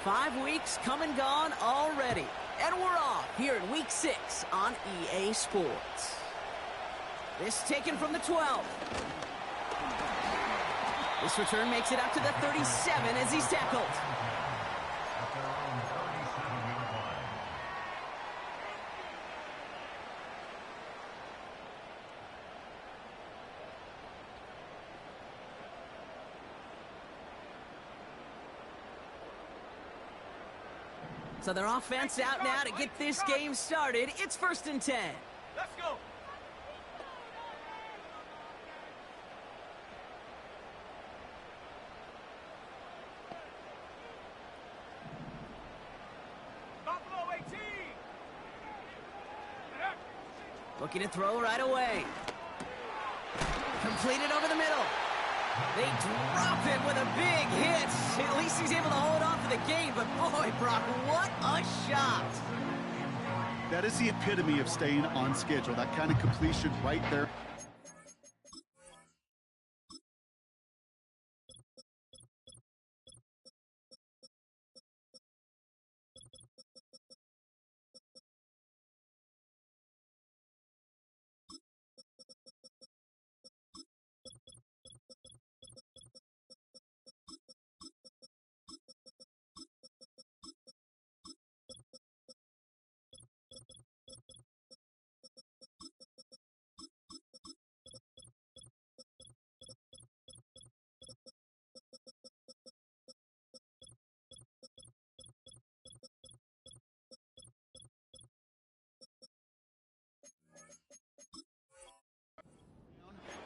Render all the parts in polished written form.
5 weeks come and gone already. And we're off here in Week 6 on EA Sports. This taken from the 12. This return makes it out to the 37 as he's tackled. So their offense out now to get this game started. It's 1st and 10. Let's go. Buffalo 18. Looking to throw right away. Completed over the middle. They drop him with a big hit. At least he's able to hold on for the game, but boy, Brock, what a shot. That is the epitome of staying on schedule. That kind of completion right there.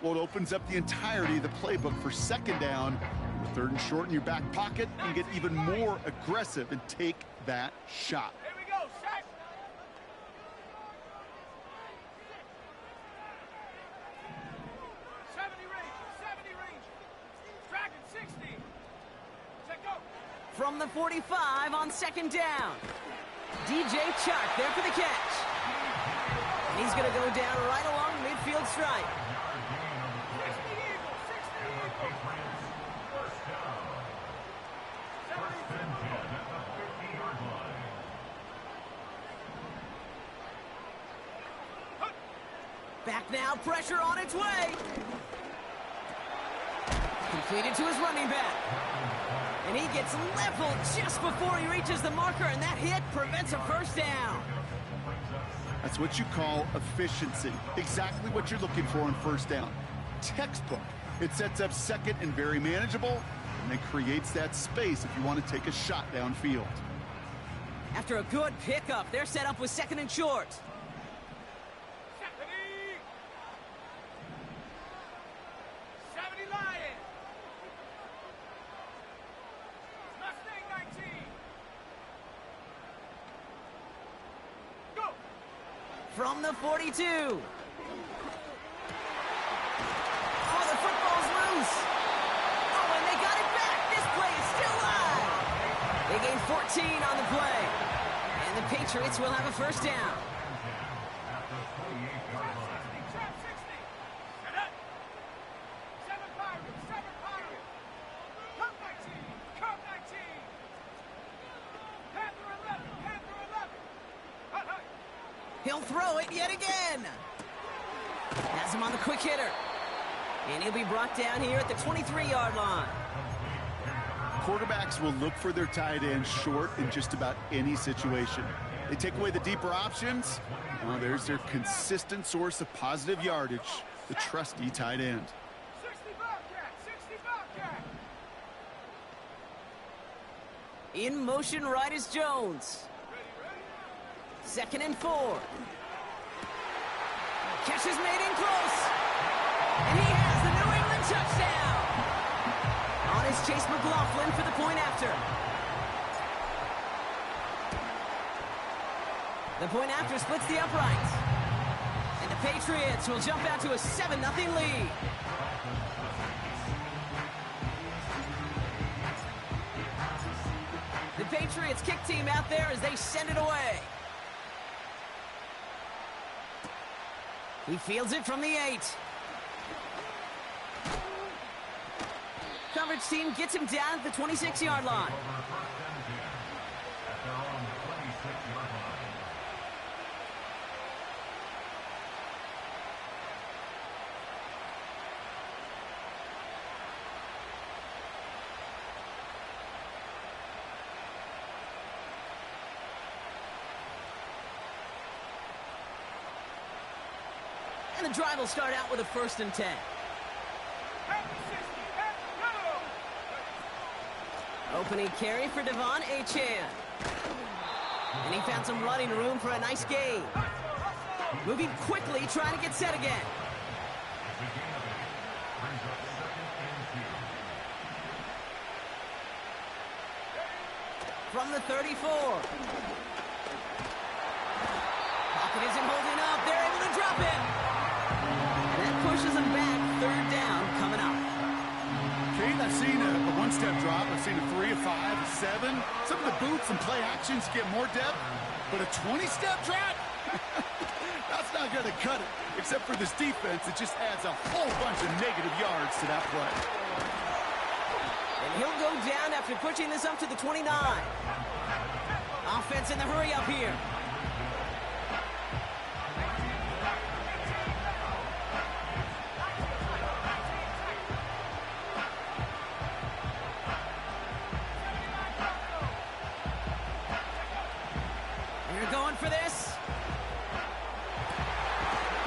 Well, it opens up the entirety of the playbook for 2nd down. With 3rd and short in your back pocket, you can get even more aggressive and take that shot. Here we go, set. 70 range. Dragon 60. Set go. From the 45 on 2nd down. DJ Chark there for the catch. And he's going to go down right along midfield stripe. Back now, pressure on its way. Completed to his running back. And he gets leveled just before he reaches the marker, and that hit prevents a 1st down. That's what you call efficiency. Exactly what you're looking for on 1st down. Textbook. It sets up 2nd and very manageable, and it creates that space if you want to take a shot downfield. After a good pickup, they're set up with 2nd and short. 70 Lions. Mustang 19. Go. From the 42. Oh, the football's loose. Oh, and they got it back. This play is still live. They gain 14 on the play. And the Patriots will have a 1st down. He'll throw it yet again. Has him on the quick hitter. And he'll be brought down here at the 23-yard line. Quarterbacks will look for their tight end short in just about any situation. They take away the deeper options. Well, there's their consistent source of positive yardage, the trusty tight end. 60 Bobcat. In motion right is Jones. 2nd and 4. Catch is made in close. And he has the New England touchdown. On is Chase McLaughlin for the point after. The point after splits the uprights. And the Patriots will jump out to a 7-0 lead. The Patriots kick team out there as they send it away. He fields it from the 8. Coverage team gets him down at the 26-yard line. the drive will start out with a 1st and 10. At the 60, at go! Opening carry for Devon Achane. And he found some running room for a nice gain. Moving quickly, trying to get set again. From the 34. Pocket isn't holding up. They're able to drop it. And that pushes them back. 3rd down coming up. Kate, I've seen a one-step drop. I've seen a 3, a 5, a 7. Some of the boots and play actions get more depth. But a 20-step drop? That's not going to cut it. Except for this defense, it just adds a whole bunch of negative yards to that play. And he'll go down after pushing this up to the 29. Offense in the hurry up here. They're going for this.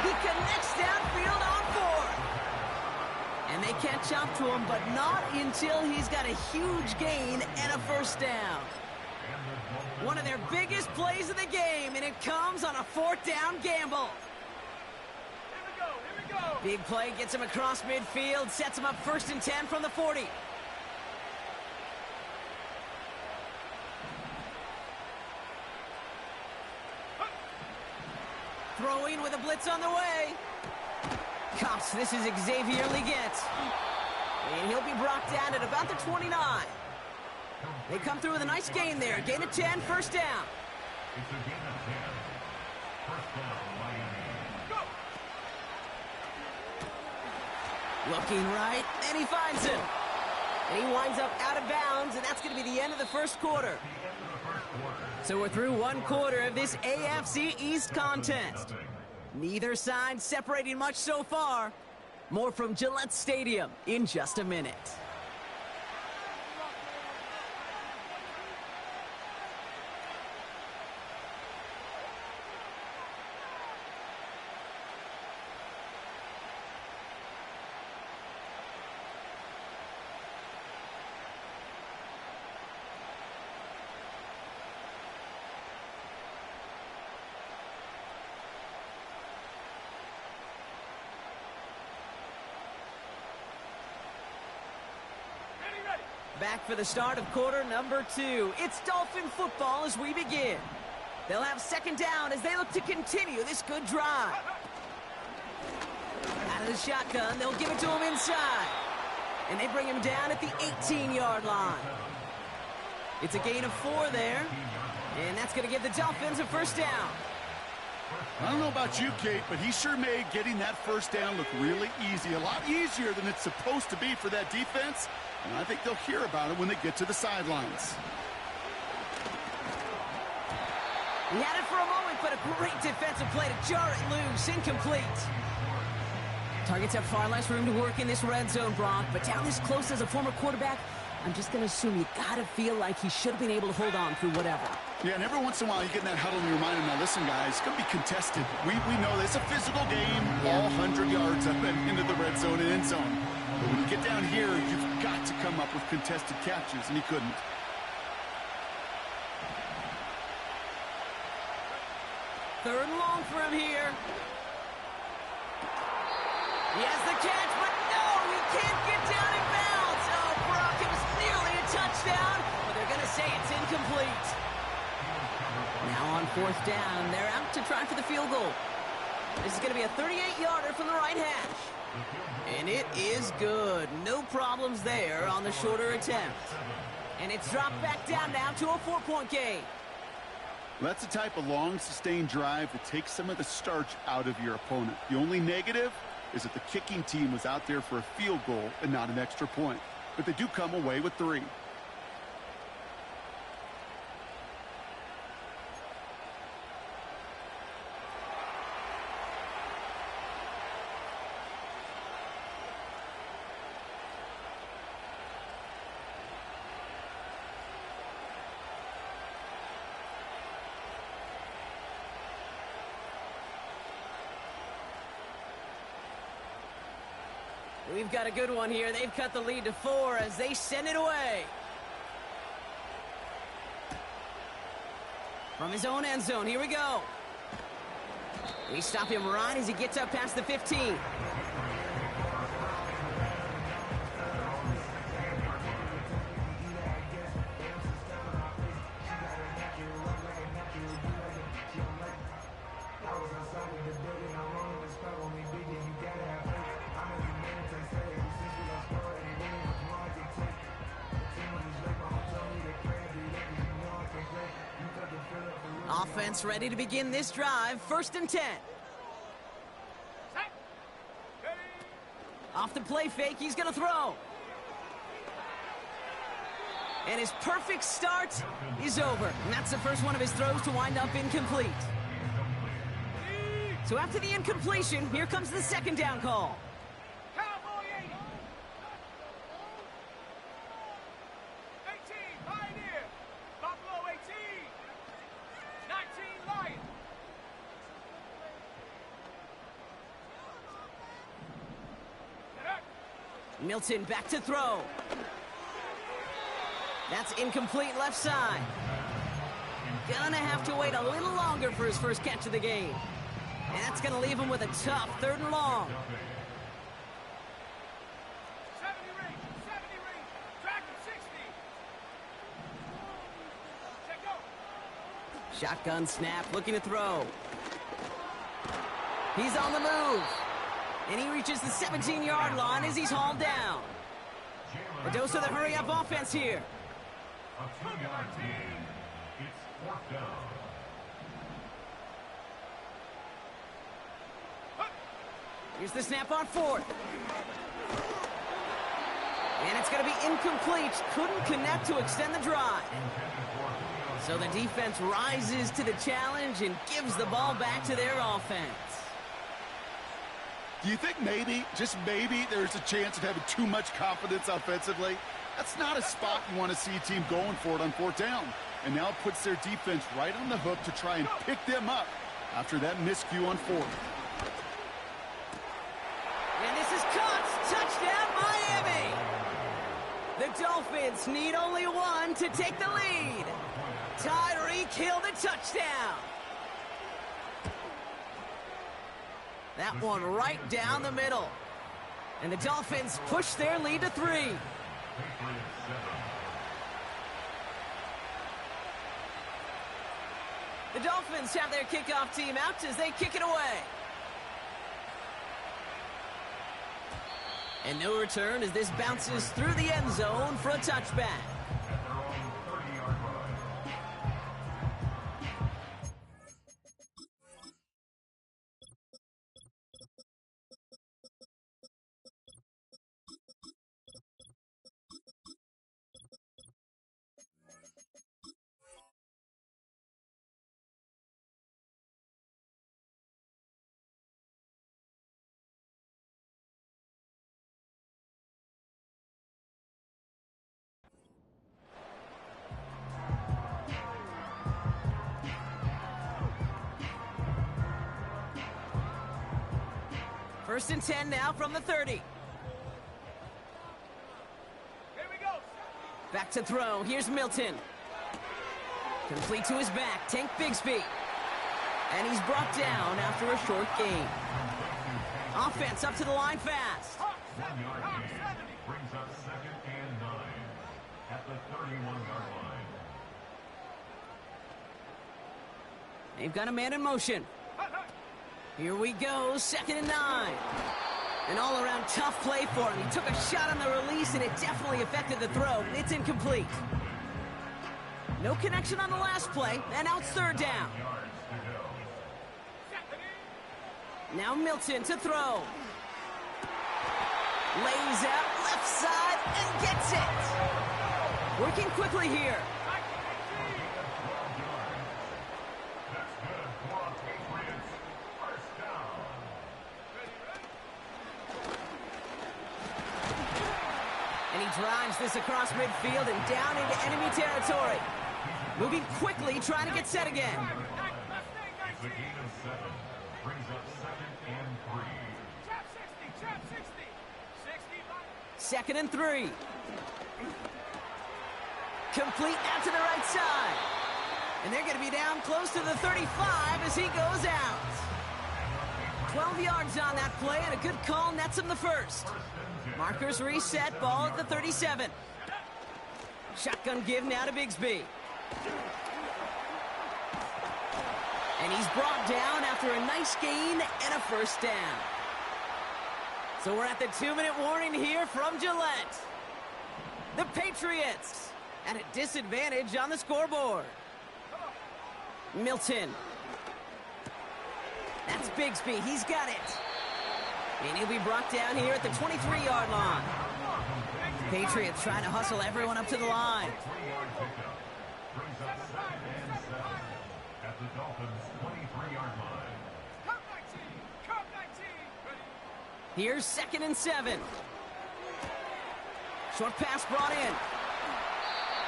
He connects downfield on 4. And they catch up to him, but not until he's got a huge gain and a 1st down. One of their biggest plays of the game, and it comes on a 4th down gamble. Here we go! Big play gets him across midfield, sets him up 1st and 10 from the 40. Throwing with a blitz on the way. Cops, this is Xavier Leggett. And he'll be brought down at about the 29. They come through with a nice gain there. Gain of 10, 1st down. It's a gain of 10. 1st down, Miami. Go! Looking right, and he finds him. And he winds up out of bounds, and that's going to be the end of the 1st quarter. So we're through 1 quarter of this AFC East contest. Neither side separating much so far. More from Gillette Stadium in just a minute. Back for the start of quarter number 2. It's Dolphin football as we begin. They'll have 2nd down as they look to continue this good drive. Out of the shotgun, they'll give it to him inside. And they bring him down at the 18-yard line. It's a gain of 4 there. And that's going to give the Dolphins a 1st down. I don't know about you, Kate, but he sure made getting that 1st down look really easy. A lot easier than it's supposed to be for that defense. And I think they'll hear about it when they get to the sidelines. He had it for a moment, but a great defensive play to jar it loose. Incomplete. Targets have far less room to work in this red zone, Brock, but down this close as a former quarterback, I'm just going to assume you got to feel like he should have been able to hold on through whatever. Yeah, and every once in a while you get in that huddle and you remind him, now listen, guys, it's going to be contested. We know this. It's a physical game, all 100 yards up and into the red zone and end zone. But when you get down here, you've got to come up with contested catches, and he couldn't. Third and long for him here. He has the catch, but no, he can't get down in bounds. Oh, Brock, it was nearly a touchdown, but they're going to say it's incomplete. Now on 4th down, they're out to try for the field goal. This is going to be a 38-yarder from the right hash. And it is good. No problems there on the shorter attempt. And it's dropped back down now to a 4-point game. That's the type of long, sustained drive that takes some of the starch out of your opponent. The only negative is that the kicking team was out there for a field goal and not an extra point. But they do come away with 3. We've got a good one here. They've cut the lead to 4 as they send it away. From his own end zone, here we go. We stop him right as he gets up past the 15. Offense ready to begin this drive. 1st and 10. Off the play fake, he's going to throw. And his perfect start is over. And that's the first one of his throws to wind up incomplete. So after the incompletion, here comes the 2nd down call. Cowboy 80. 18, Pioneer. Buffalo 18. 19, Lion. Milton back to throw. That's incomplete left side. Gonna have to wait a little longer for his first catch of the game. And that's gonna leave him with a tough 3rd and long. 70 ring, 70 ring. Track him 60. Check go. Shotgun snap, looking to throw. He's on the move. And he reaches the 17-yard line as he's hauled down. A dose of the hurry-up offense here. A 2-yard gain. It's 4th down. Here's the snap on 4th. And it's going to be incomplete. Couldn't connect to extend the drive. So the defense rises to the challenge and gives the ball back to their offense. Do you think maybe, just maybe, there's a chance of having too much confidence offensively? That's not a spot you want to see a team going for it on 4th down. And now it puts their defense right on the hook to try and pick them up after that miscue on 4th. And this is caught. Touchdown, Miami! The Dolphins need only one to take the lead. Tyreek Hill the touchdown. That one right down the middle. And the Dolphins push their lead to 3. The Dolphins have their kickoff team out as they kick it away. And no return as this bounces through the end zone for a touchback. First and 10 now from the 30. Here we go. Back to throw. Here's Milton. Complete to his back. Tank Bigsby. And he's brought down after a short gain. Offense up to the line fast. 1-yard gain brings up 2nd and 9 at the 31-yard line. They've got a man in motion. Here we go, 2nd and 9. An all-around tough play for him. He took a shot on the release, and it definitely affected the throw. It's incomplete. No connection on the last play, and now it's 3rd down. Now Milton to throw. Lays out left side and gets it. Working quickly here. Drives this across midfield and down into enemy territory. Moving quickly, trying to get set again. It's a gain of 7. Brings up 2nd and 3. Trap 60, trap 60. 60, 2nd and 3. Complete out to the right side. And they're going to be down close to the 35 as he goes out. 12 yards on that play, and a good call nets him the first. Markers reset, ball at the 37. Shotgun give now to Bigsby. And he's brought down after a nice gain and a first down. So we're at the 2-minute warning here from Gillette. The Patriots at a disadvantage on the scoreboard. Milton. That's Bigsby. He's got it. And he'll be brought down here at the 23-yard line. Patriots trying to hustle everyone up to the line. Brings up 2nd and 7 at the Dolphins' 23-yard line. Come 19. Come 19. Ready? Here's 2nd and 7. Short pass brought in.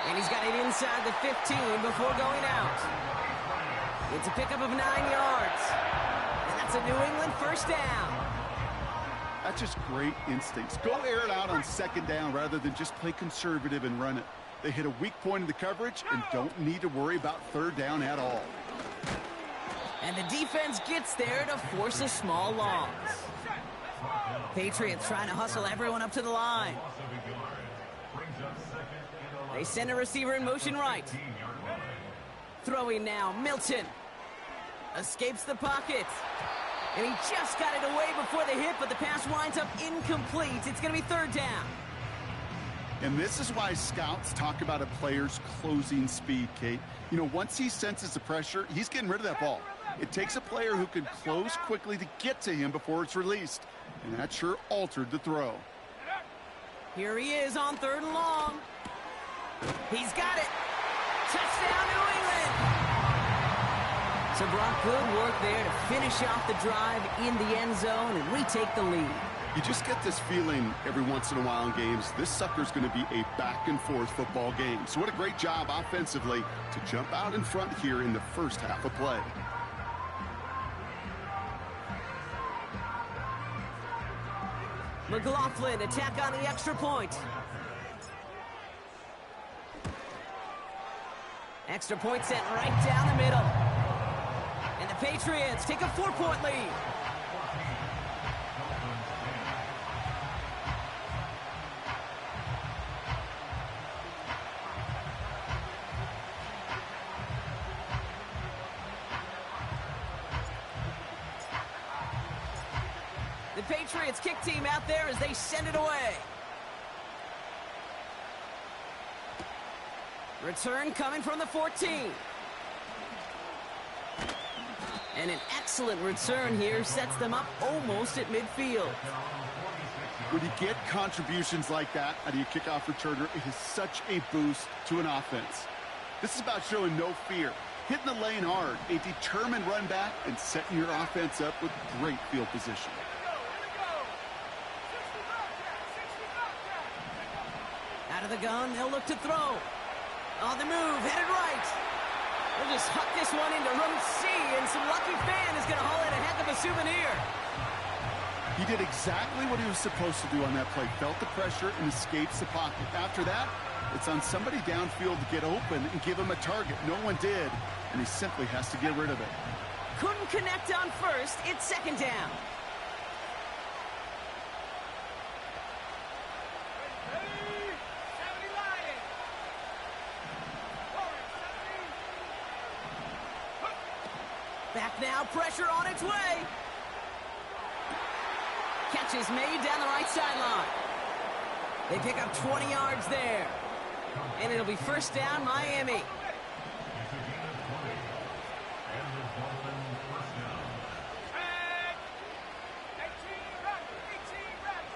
And he's got it inside the 15 before going out. It's a pickup of 9 yards. And that's a New England first down. That's just great instincts. Go air it out on 2nd down rather than just play conservative and run it. They hit a weak point in the coverage and don't need to worry about 3rd down at all. And the defense gets there to force a small loss. Patriots trying to hustle everyone up to the line. Loss of a yard. Brings up 2nd and 11. They send a receiver in motion right. 15-yard line. Throwing now, Milton. Escapes the pocket. And he just got it away before the hit, but the pass winds up incomplete. It's going to be 3rd down. And this is why scouts talk about a player's closing speed, Kate. You know, once he senses the pressure, he's getting rid of that ball. It takes a player who can close quickly to get to him before it's released. And that sure altered the throw. Here he is on 3rd and long. He's got it. Touchdown, New England. So Brock, good work there to finish off the drive in the end zone and retake the lead. You just get this feeling every once in a while in games, this sucker's going to be a back-and-forth football game. So what a great job offensively to jump out in front here in the first half of play. McLaughlin attack on the extra point. Extra point sent right down the middle. And the Patriots take a 4-point lead. The Patriots kick team out there as they send it away. Return coming from the 14. And an excellent return here sets them up almost at midfield. When you get contributions like that out of your kickoff returner, it is such a boost to an offense. This is about showing no fear, hitting the lane hard, a determined run back, and setting your offense up with great field position. Out of the gun, they'll look to throw. On the move, headed right. They'll just huck this one into row C, and some lucky fan is going to haul in a heck of a souvenir. He did exactly what he was supposed to do on that play. Felt the pressure and escapes the pocket. After that, it's on somebody downfield to get open and give him a target. No one did, and he simply has to get rid of it. Couldn't connect on first. It's 2nd down. Back now, pressure on its way. Catch is made down the right sideline. They pick up 20 yards there. And it'll be first down, Miami. It's a gain of 20. And the Dolphins first down. 18 reps. 18 reps.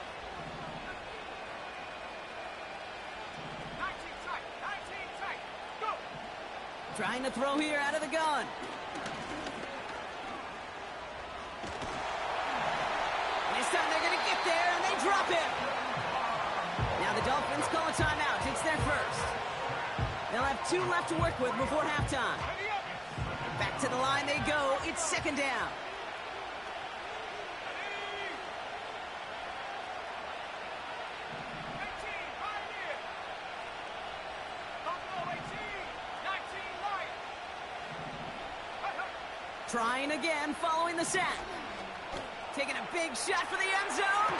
19 tight. 19 tight. Go. Trying to throw here out of the gun. This time they're going to get there, and they drop him. Now the Dolphins call a timeout. It's their first. They'll have 2 left to work with before halftime. Back to the line they go. It's 2nd down. Trying again following the sack. Taking a big shot for the end zone.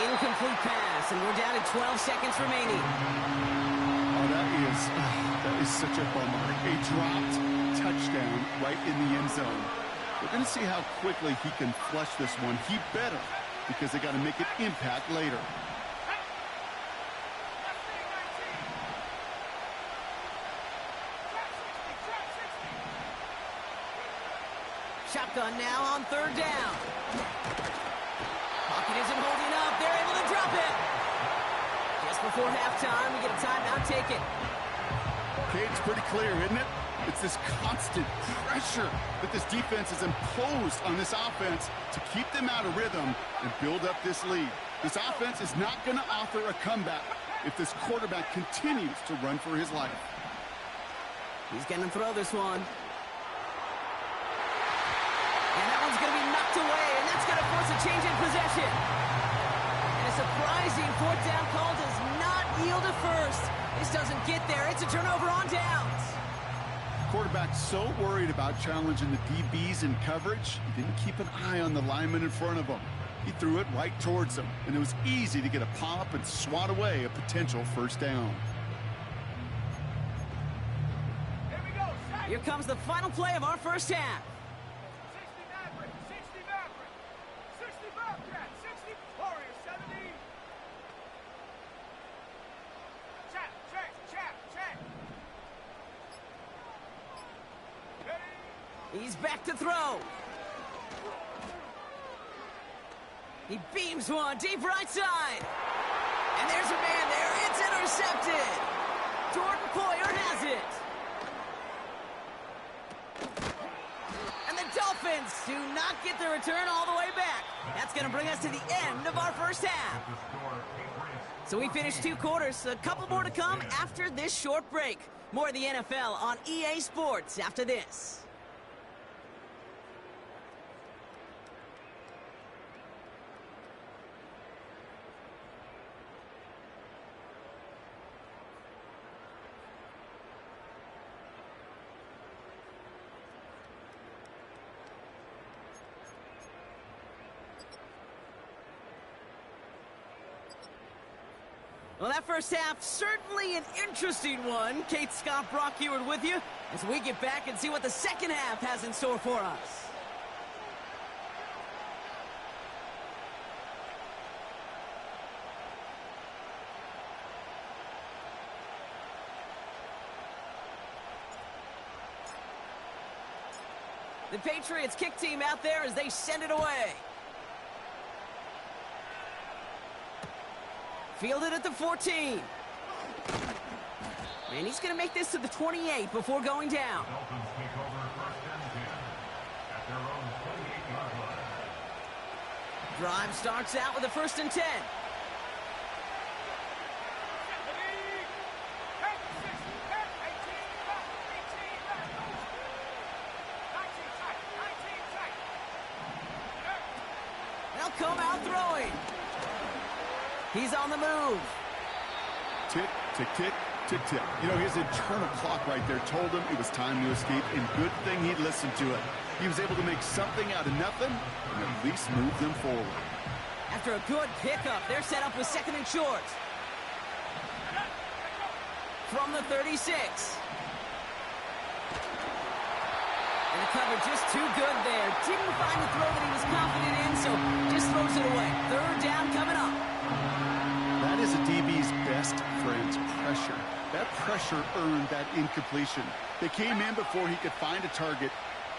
Incomplete pass, and we're down to 12 seconds remaining. Oh, that is such a bummer. A dropped touchdown right in the end zone. We're going to see how quickly he can flush this one. He better, because they got to make an impact later. Shotgun now on third down. Pocket isn't holding up. They're able to drop it. Just before halftime, we get a timeout taken. Okay, it's pretty clear, isn't it? It's this constant pressure that this defense has imposed on this offense to keep them out of rhythm and build up this lead. This offense is not going to offer a comeback if this quarterback continues to run for his life. He's going to throw this one. And that one's going to be knocked away, and that's going to force a change in possession. And a surprising fourth down call does not yield a first. This doesn't get there. It's a turnover on downs. Quarterback's so worried about challenging the DBs in coverage, he didn't keep an eye on the lineman in front of him. He threw it right towards him, and it was easy to get a pop and swat away a potential first down. Here we go. Here comes the final play of our first half. 60 Maverick. 60 Maverick. 60 Bobcat. 60 Warrior. 70. Check. He's back to throw. He beams one deep right side. And there's a man there. It's intercepted. Jordan Poyer has it. And the Dolphins do not get the return all the way back. That's going to bring us to the end of our first half. So we finished 2 quarters. A couple more to come after this short break. More of the NFL on EA Sports after this. Well, that first half, certainly an interesting one. Kate Scott, Brock Eward with you as we get back and see what the second half has in store for us. The Patriots kick team out there as they send it away. Fielded at the 14. And he's going to make this to the 28 before going down. Dolphins take over first and 10 at their own 28-yard line. Drive starts out with a 1st and 10. They'll come out throwing. He's on the move. Tick, tick, tick, tick, tick. You know, his internal clock right there told him it was time to escape, and good thing he listened to it. He was able to make something out of nothing and at least move them forward. After a good pickup, they're set up with 2nd and short. From the 36. And the cover just too good there. Didn't find the throw that he was confident in, so just throws it away. 3rd down coming up. That is a DB's best friend, pressure. That pressure earned that incompletion. They came in before he could find a target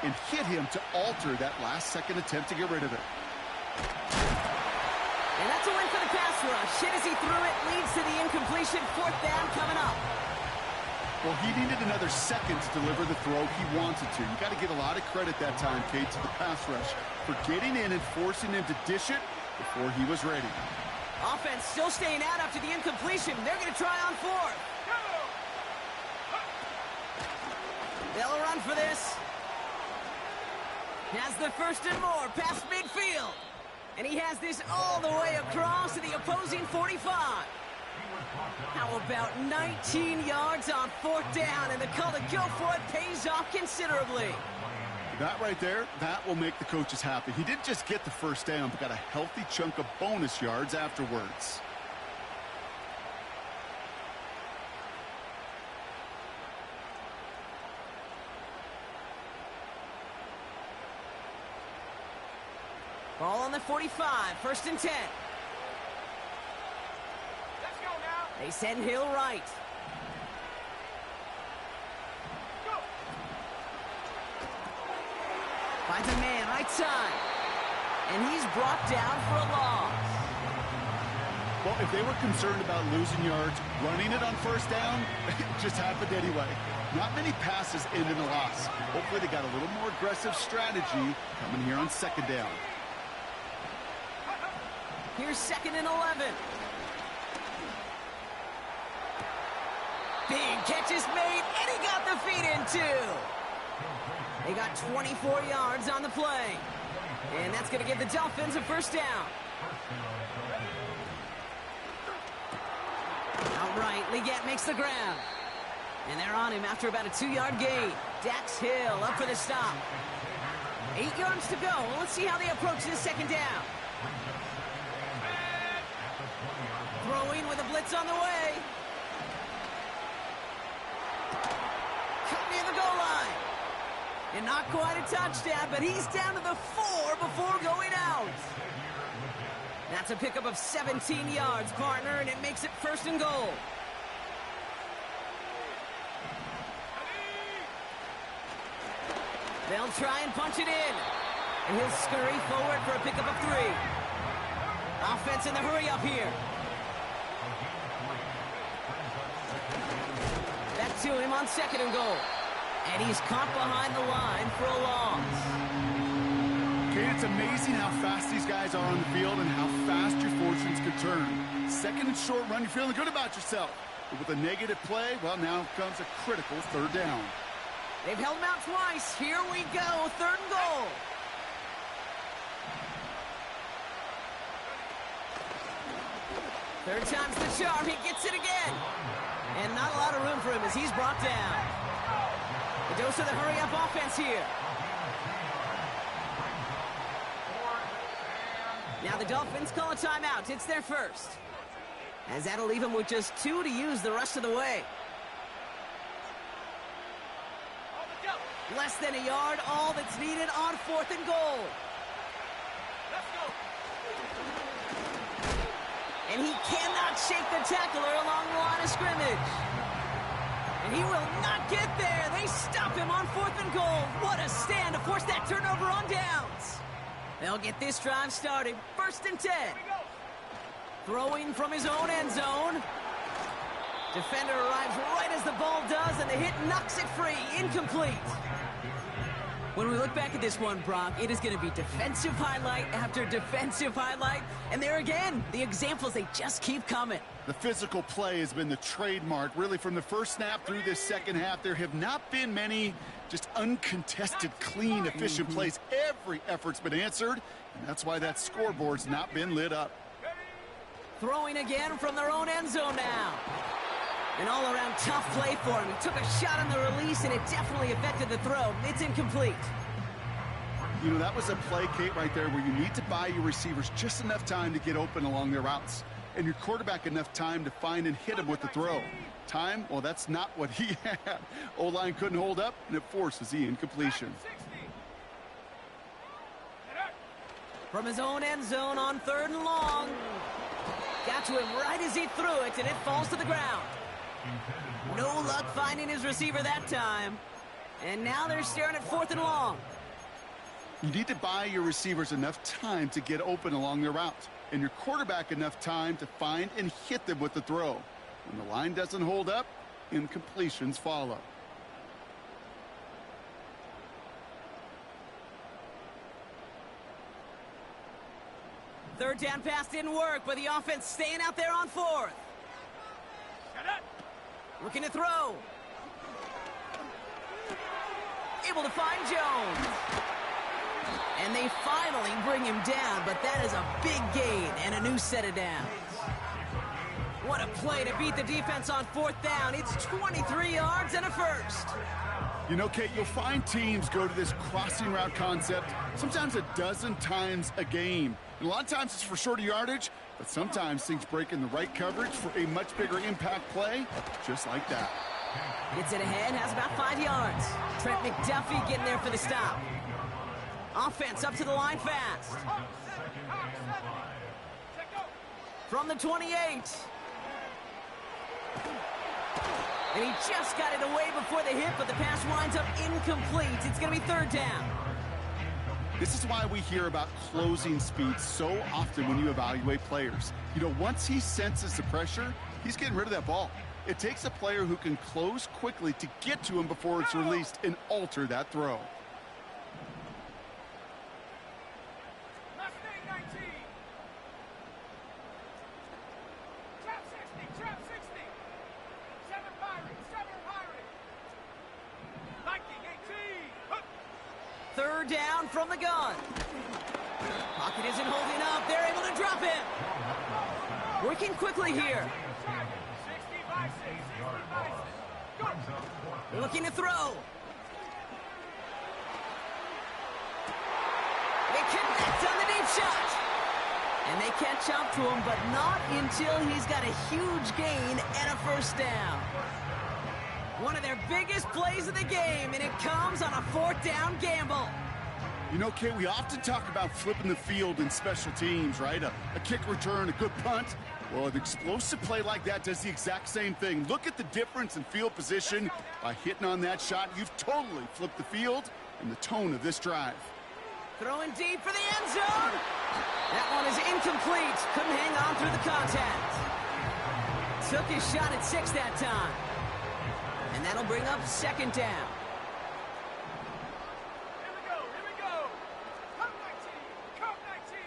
and hit him to alter that last-second attempt to get rid of it. And that's a win for the pass rush. Hit as he threw it, leads to the incompletion. 4th down coming up. Well, he needed another second to deliver the throw he wanted to. You got to give a lot of credit that time, Kate, to the pass rush for getting in and forcing him to dish it before he was ready. Offense still staying out after the incompletion. They're going to try on 4th. They'll run for this. Has the 1st and more past midfield. And he has this all the way across to the opposing 45. How about 19 yards on 4th down? And the call to go for it pays off considerably. That right there, that will make the coaches happy. He didn't just get the first down, but got a healthy chunk of bonus yards afterwards. Ball on the 45, 1st and 10. Let's go now. They send Hill right. Go. Finds a man right side. And he's brought down for a loss. Well, if they were concerned about losing yards, running it on first down, it just happened anyway. Not many passes end in a loss. Hopefully they got a little more aggressive strategy coming here on 2nd down. Here's 2nd and 11. Big catch is made, and he got the feet in too. They got 24 yards on the play. And that's going to give the Dolphins a 1st down. Outright, Leggett makes the grab. And they're on him after about a 2-yard gain. Dax Hill up for the stop. 8 yards to go. Well, let's see how they approach this 2nd down. Throwing with a blitz on the way. Cut near the goal line. And not quite a touchdown, but he's down to the 4 before going out. That's a pickup of 17 yards, partner, and it makes it 1st and goal. They'll try and punch it in. And he'll scurry forward for a pickup of 3. Offense in the hurry up here. Back to him on 2nd and goal. And he's caught behind the line for a loss. Okay, it's amazing how fast these guys are on the field and how fast your fortunes can turn. 2nd and short run, you're feeling good about yourself. But with a negative play, well, now comes a critical 3rd down. They've held him out twice. Here we go, 3rd and goal. Third time's the charm. He gets it again. And not a lot of room for him as he's brought down. The dose of the hurry-up offense here. Now the Dolphins call a timeout. It's their 1st. As that'll leave them with just 2 to use the rest of the way. Less than a yard, all that's needed on 4th and goal. Let's go. And he cannot shake the tackler along the line of scrimmage. And he will not get there. They stop him on 4th and goal. What a stand to force that turnover on downs. They'll get this drive started. 1st and 10. Throwing from his own end zone. Defender arrives right as the ball does, and the hit knocks it free. Incomplete. When we look back at this one, Brock, it is going to be defensive highlight after defensive highlight. And there again, the examples, they just keep coming. The physical play has been the trademark, really, from the first snap through this 2nd half. There have not been many just uncontested, clean, efficient plays. Every effort's been answered, and that's why that scoreboard's not been lit up. Throwing again from their own end zone now. An all-around tough play for him. He took a shot on the release, and it definitely affected the throw. It's incomplete. You know, that was a play, Kate, right there where you need to buy your receivers just enough time to get open along their routes, and your quarterback enough time to find and hit him with the throw. Time, well, that's not what he had. O-line couldn't hold up, and it forces the incompletion. From his own end zone on 3rd and long. Got to him right as he threw it, and it falls to the ground. No luck finding his receiver that time. And now they're staring at 4th and long. You need to buy your receivers enough time to get open along their route, and your quarterback enough time to find and hit them with the throw. When the line doesn't hold up, incompletions follow. Third down pass didn't work, but the offense staying out there on 4th. Looking to throw. Able to find Jones. And they finally bring him down, but that is a big gain and a new set of downs. What a play to beat the defense on 4th down. It's 23 yards and a 1st. You know, Kate, you'll find teams go to this crossing route concept sometimes a dozen times a game. And a lot of times it's for shorter yardage, but sometimes things break in the right coverage for a much bigger impact play, just like that. Gets it ahead, has about 5 yards. Trent McDuffie getting there for the stop. Offense up to the line fast. From the 28. And he just got it away before the hit, but the pass winds up incomplete. It's going to be 3rd down. This is why we hear about closing speed so often when you evaluate players. You know, once he senses the pressure, he's getting rid of that ball. It takes a player who can close quickly to get to him before it's released and alter that throw. Mustang 19. Trap 60, trap 60. 7 Pirates, 7 Pirates. Viking 18. Hook. 3rd down from the gun. Pocket isn't holding up. They're able to drop him. Working quickly here. 60 by 6, 60 by 6. Go. Looking to throw. They connect on the deep shot. And they catch up to him, but not until he's got a huge gain and a 1st down. One of their biggest plays of the game, and it comes on a 4th down gamble. You know, Kate, we often talk about flipping the field in special teams, right? A kick return, a good punt. Well, an explosive play like that does the exact same thing. Look at the difference in field position. By hitting on that shot, you've totally flipped the field and the tone of this drive. Throwing deep for the end zone. That one is incomplete. Couldn't hang on through the contact. Took his shot at 6 that time. And that'll bring up 2nd down. Here we go. Come 19, come 19.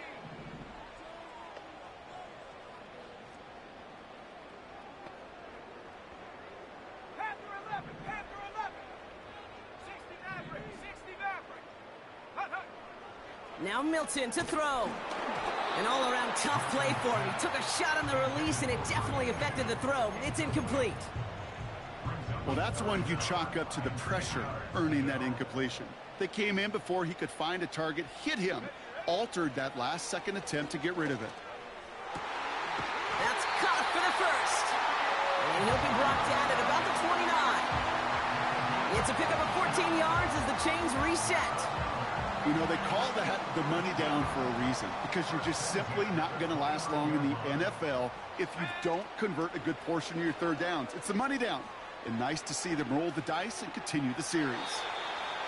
Panther 11, Panther 11. 60 Maverick, 60 Maverick. Hut, hut. Now Milton to throw. An all-around tough play for him. He took a shot on the release, and it definitely affected the throw. It's incomplete. Well, that's one you chalk up to the pressure earning that incompletion. They came in before he could find a target, hit him, altered that last-second attempt to get rid of it. That's caught for the 1st. And he'll be brought down at about the 29. It's a pickup of 14 yards as the chains reset. You know, they call that the money down for a reason, because you're just simply not going to last long in the NFL if you don't convert a good portion of your 3rd downs. It's the money down. And nice to see them roll the dice and continue the series.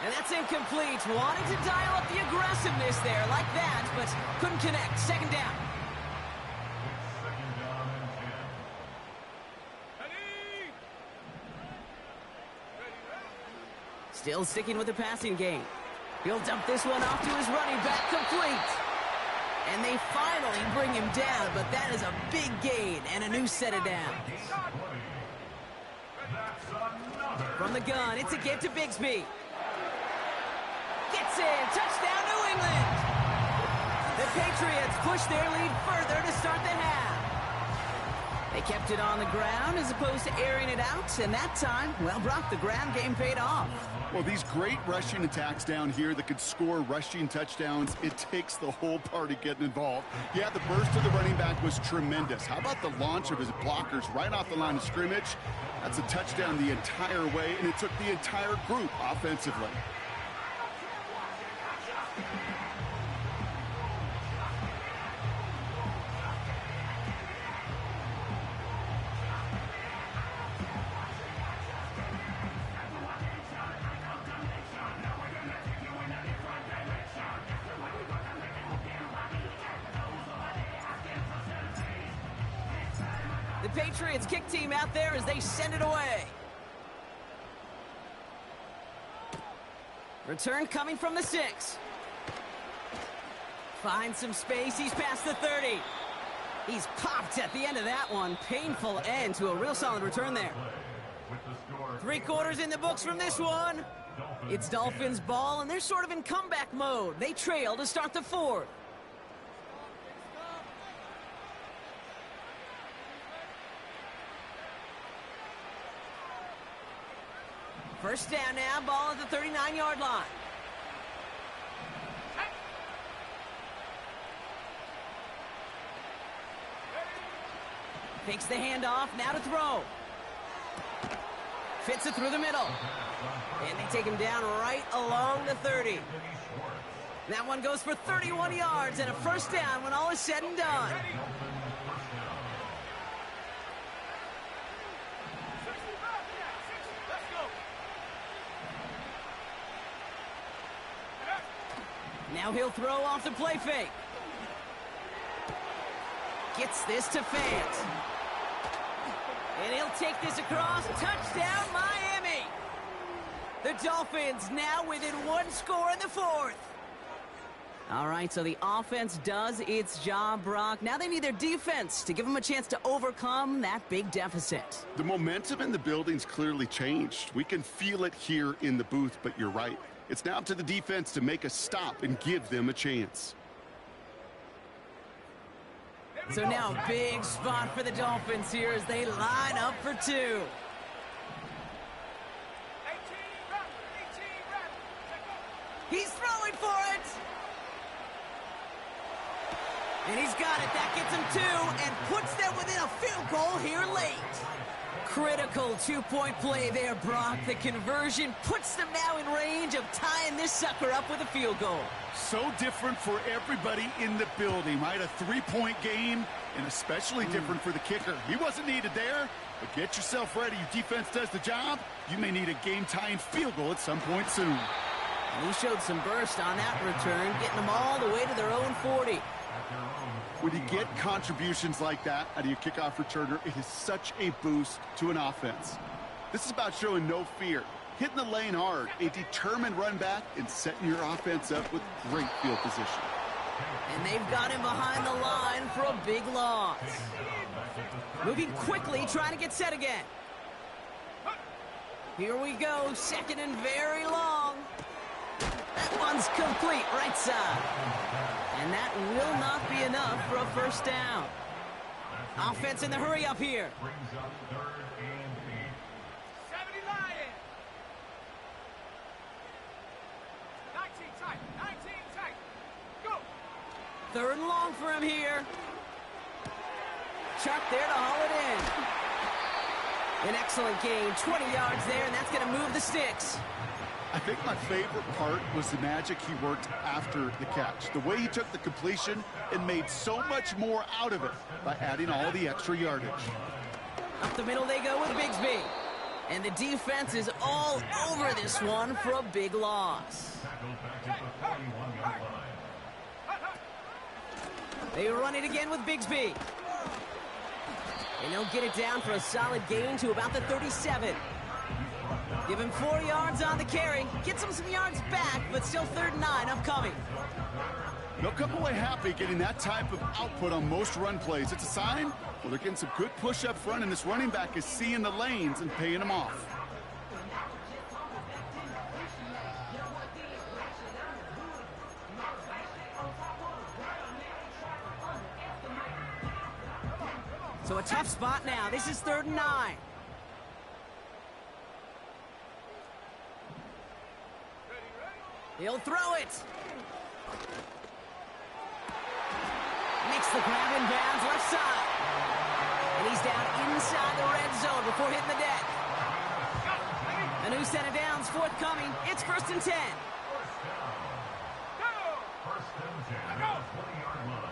And that's incomplete. Wanted to dial up the aggressiveness there like that, but couldn't connect. 2nd down. Ready? Still sticking with the passing game. He'll dump this one off to his running back, complete. And they finally bring him down, but that is a big gain and a new set of downs. From the gun, it's a give to Bigsby. Gets in, touchdown New England. The Patriots push their lead further to start the half. They kept it on the ground as opposed to airing it out, and that time, well, Brock, the ground game paid off. Well, these great rushing attacks down here that could score rushing touchdowns, it takes the whole party getting involved. Yeah, the burst of the running back was tremendous. How about the launch of his blockers right off the line of scrimmage? That's a touchdown the entire way, and it took the entire group offensively. The Patriots kick team out there as they send it away. Return coming from the 6. Finds some space. He's past the 30. He's popped at the end of that one. Painful end to a real solid return there. 3 quarters in the books from this one. It's Dolphins ball, and they're sort of in comeback mode. They trail to start the 4th. First down now, ball at the 39-yard line. Fakes the handoff, now to throw. Fits it through the middle. And they take him down right along the 30. That one goes for 31 yards and a first down when all is said and done. Now he'll throw off the play fake. Gets this to Fant. And he'll take this across. Touchdown, Miami! The Dolphins now within one score in the fourth. All right, so the offense does its job, Brock. Now they need their defense to give them a chance to overcome that big deficit. The momentum in the building's clearly changed. We can feel it here in the booth, but you're right. It's now up to the defense to make a stop and give them a chance. So now a big spot for the Dolphins here as they line up for two. He's throwing for it. And he's got it. That gets him two and puts them within a field goal here late. Critical two-point play there, Brock. The conversion puts them now in range of tying this sucker up with a field goal. So different for everybody in the building, right? A three-point game, and especially different for the kicker. He wasn't needed there, but get yourself ready. Your defense does the job. You may need a game-tying field goal at some point soon. And he showed some burst on that return, getting them all the way to their own 40. When you get contributions like that out of your kickoff returner, it is such a boost to an offense. This is about showing no fear, hitting the lane hard, a determined run back, and setting your offense up with great field position. And they've got him behind the line for a big loss. Moving quickly, trying to get set again. Here we go, second and very long. That one's complete, right side. And that will not be enough for a first down. Offense in the hurry up here. Brings up 3rd and 8. 70 Lions. 19 tight. 19 tight. Go. Third and long for him here. Chuck there to haul it in. An excellent gain, 20 yards there, and that's going to move the sticks. I think my favorite part was the magic he worked after the catch. The way he took the completion and made so much more out of it by adding all the extra yardage. Up the middle they go with Bigsby. And the defense is all over this one for a big loss. They run it again with Bigsby. And they'll get it down for a solid gain to about the 37. Give him 4 yards on the carry. Gets him some yards back, but still 3rd and 9 upcoming. They'll come away happy getting that type of output on most run plays. It's a sign, well, they're getting some good push up front, and this running back is seeing the lanes and paying them off. So a tough spot now. This is 3rd and 9. He'll throw it. Makes the grab in bounds left side. And he's down inside the red zone before hitting the deck. A new set of downs forthcoming. It's 1st and 10. First and 10 at the 20-yard line.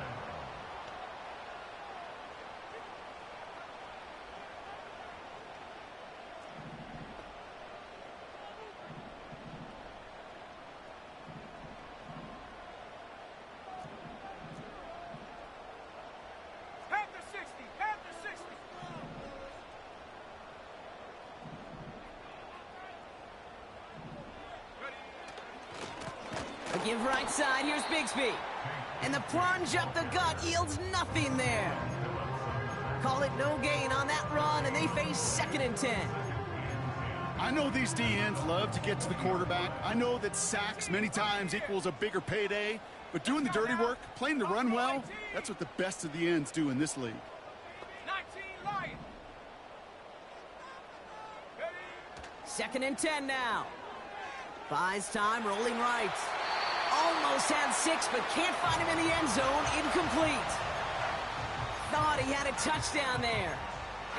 Give right side, here's Bigsby. And the plunge up the gut yields nothing there. Call it no gain on that run, and they face 2nd and 10. I know these DNs love to get to the quarterback. I know that sacks many times equals a bigger payday, but doing the dirty work, playing the run well, that's what the best of the ends do in this league. 19 Lions. 2nd and 10 now. Buys time, rolling right. Almost had 6, but can't find him in the end zone. Incomplete. Thought he had a touchdown there.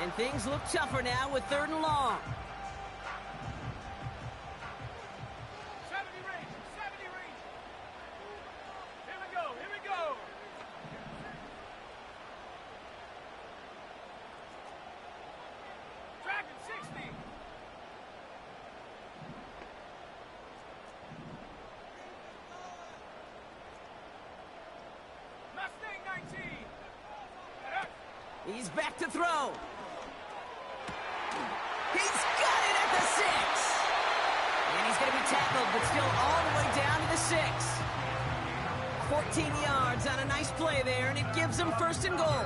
And things look tougher now with 3rd and long. 70 range, 70 range. Here we go, here we go. Dragon 60. Mustang 19. He's back to throw. He's got it at the 6. And he's going to be tackled, but still all the way down to the 6. 14 yards on a nice play there, and it gives them 1st and goal.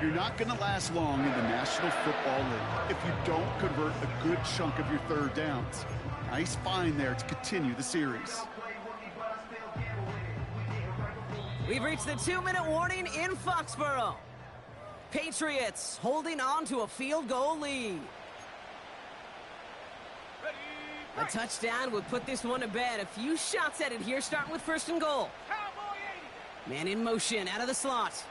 You're not going to last long in the National Football League if you don't convert a good chunk of your 3rd downs. Nice find there to continue the series. We've reached the 2-minute warning in Foxborough. Patriots holding on to a field goal lead. A touchdown would put this one to bed. A few shots at it here, starting with 1st and goal. Cowboy 80. Man in motion, out of the slot.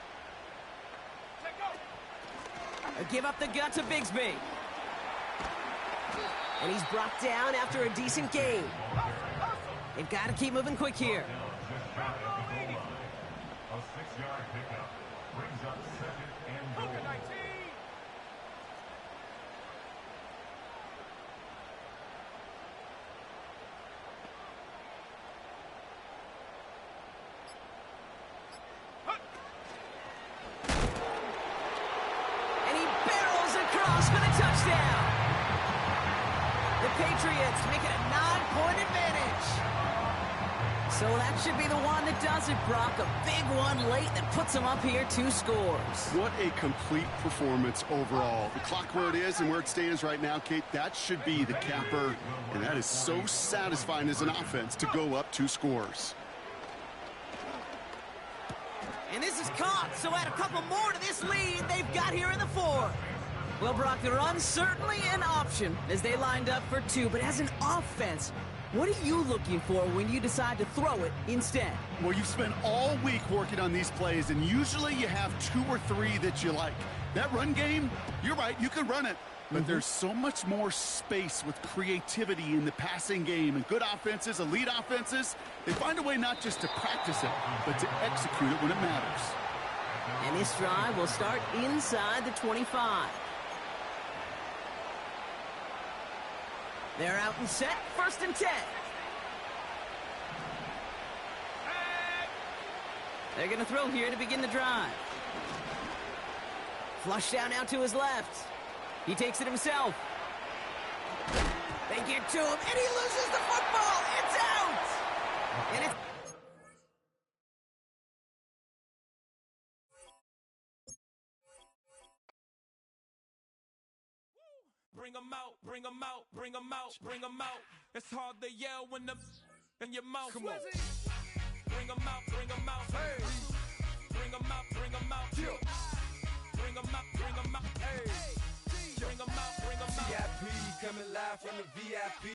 A give up the gut to Bigsby. And he's brought down after a decent game. They've got to keep moving quick here. A 6-yard pickup brings up 2nd and goal. 19. And he barrels across for the touchdown. The Patriots make it a 9-point advantage. So that should be the one that does it, Brock. A big one late that puts them up here 2 scores. What a complete performance overall. The clock where it is and where it stands right now, Kate, that should be the capper. And that is so satisfying as an offense to go up 2 scores. And this is caught, so add a couple more to this lead they've got here in the 4th. Well, Brock, the run's certainly an option as they lined up for 2, but as an offense, what are you looking for when you decide to throw it instead? Well, you've spent all week working on these plays, and usually you have 2 or 3 that you like. That run game, you're right, you could run it. But there's so much more space with creativity in the passing game. And good offenses, elite offenses, they find a way not just to practice it, but to execute it when it matters. And this drive will start inside the 25. They're out and set, 1st and 10. They're going to throw here to begin the drive. Flush down now to his left. He takes it himself. They get to him, and he loses the football. It's out! And it's... Bring 'em out, bring 'em out, bring 'em out, bring 'em out. It's hard to yell when the in your mouth. Come on. Bring 'em out, bring 'em out. Hey. Bring 'em out, bring 'em out. Yeah. Bring 'em out, bring 'em out. Hey. Bring 'em out, bring 'em out. VIP coming live from the VIP.